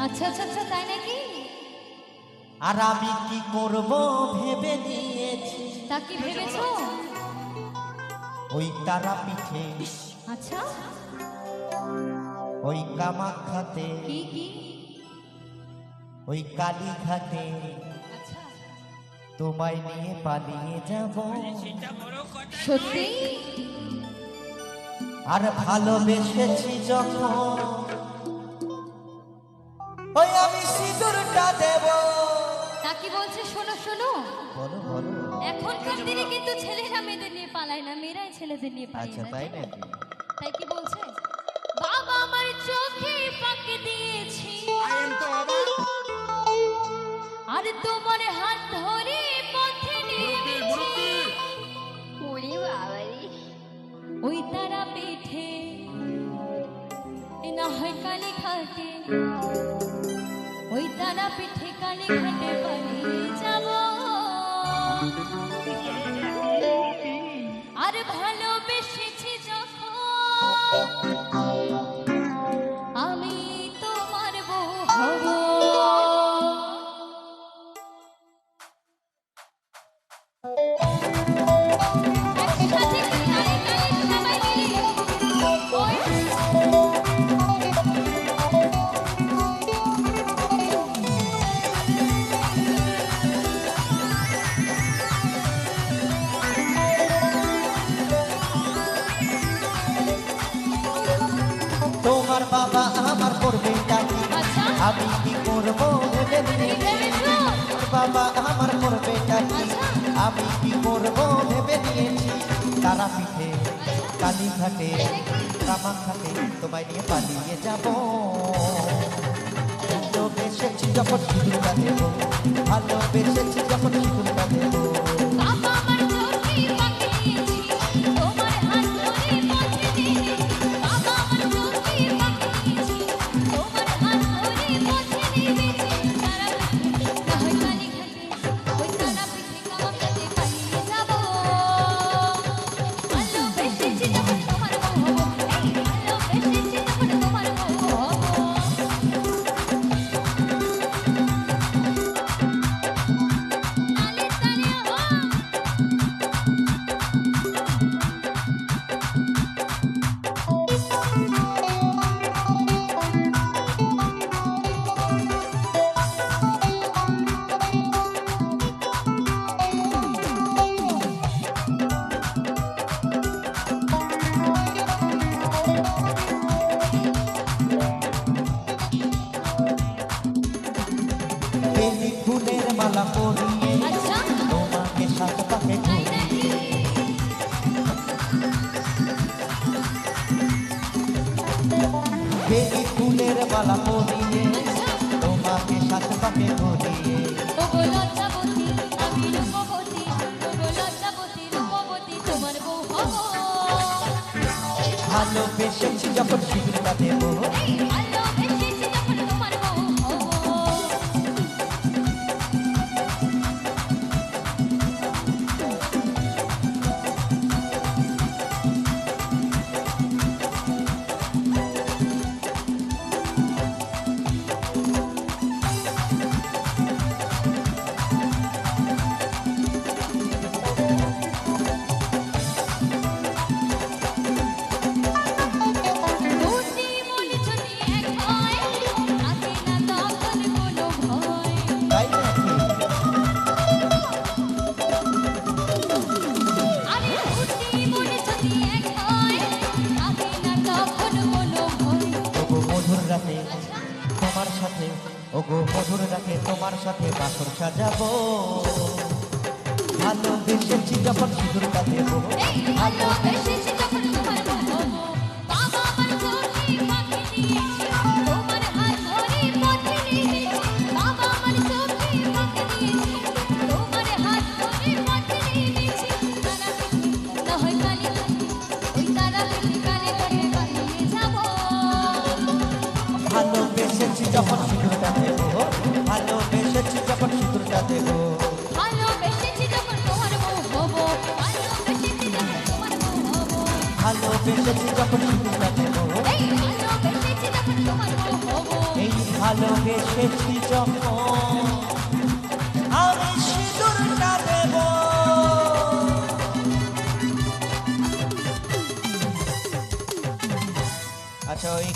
আচ্ছা আচ্ছা আচ্ছা, তাই নাকি? আর আমি কি করব ভেবে নিয়েছি। তা কি ভেবেছো? ওই তারা পিঠে, আচ্ছা, ওই কামাখ্যাতে, কি কি? ওই কালীঘাটে আচ্ছা, তোমায় নিয়ে পালিয়ে যাব। সত্যি? আর ভালোবেসেছি যখন ওই আমি সিঁদুরটা দেব। তা কি বলছে? শোনো শোনো, বলো বলো। এখনকার দিনে কিন্তু ছেলেরা মেয়েদের নিয়ে পালায় না, মেয়েরাই ছেলেদের নিয়ে পালায়। আচ্ছা তাই নাকি? তাই কি বলছে? বাবা আমার চোখে পাকে দিয়েছি আর তোমার হাত ধরে পথে নেমেছি। ওরে বাবারে, ওই তারা পিঠে না হয় কালী ঘাটে, ওই তারা পিঠে কালী ঘাটে পালিয়ে যাব। আর ভালোবেসেছি যখন আমি তোমার বউ হব। একসাথে তালে তালে সবাই মিলে ওই তোমার বাবা আমার করবে টাকি, আচ্ছা, আমি কি করব ভেবে কি নিয়েছি। ভেবেছো? তোমার বাবা আমার করবে টাকি, আচ্ছা, আমি কি করব ভেবে নিয়েছি। তারা পিঠে, কালীঘাটে, কামাখ্যাতে তোমায় নিয়ে পালিয়ে যাব। ভালোবেসেছি যখন সিঁদুরটা দেব, ভালোবেসেছি যখন সিঁদুরটা দেব। বাবা আমার চোখে পাকে দিয়েছি, তোমার হাত ধরে পথে নেমেছি। বাবা আমার চোখে পাকে দিয়েছি, তোমার হাত ধরে পথে নেমেছি। তারা পিঠে না হয় কালী ঘাটে, ওই তারা পিঠে কামাখ্যাতে পালিয়ে যাব। ভালোবেসেছি যখন তোমার বউ হব, এই ভালোবেসেছি যখন তোমার বউ হব। তালে তালে হো। বেলি ফুলের মালা পরিয়ে আচ্ছা, তোমাকে সাত পাকে তাই নাকি? বেলি ফুলের মালা পরিয়ে আচ্ছা, তোমাকে সাত পাকে ঘুরিয়ে। ওগো লজ্জাবতী, আমি রূপবতী, ওগো লজ্জাবতী, রূপবতী, তোমার বউ হব। ভালোবেসেছি যখন সিঁদুরটা দেব, এই ভালোবেসেছি যখন তোমার বউ হব। দুটি মন যদি এক হয়, থাকে না তখন কোনো ভয়। তাই নাকি? আরে দুটি মন যদি এক হয়, থাকে না তখন কোনো ভয়। ওগো মধুর রাতে তোমার সাথে, ওগো মধুর রাতে তোমার সাথে বাসর সাজাবো। ভালোবেসেছি যখন সিঁদুরটা দেব, এই ভালোবেসেছি যখন তোমার বউ হব। বাবা আমার চোখে পাকে দিয়েছি, তোমার হাত ধরে পথে নেমেছি। বাবা আমার চোখে পাকে দিয়েছি, তোমার হাত ধরে পথে নেমেছি। তারা পিঠে না হয় কালী ঘাটে, ওই তারা পিঠে কালী ঘাটে পালিয়ে যাব। ভালোবেসেছি যখন সিঁদুরটা দেব, ভালোবেসেছি যখন সিঁদুরটা দেব। ভালোবেসেছি যখন তোমার বউ হব, ভালোবেসেছি যখন তোমার বউ হব। ভালোবেসেছি যখন সিঁদুরটা দেব, এই ভালোবেসেছি যখন তোমার বউ হব। এই ভালোবেসেছি যখন আমি সিঁদুরটা দেব। আচ্ছা ওই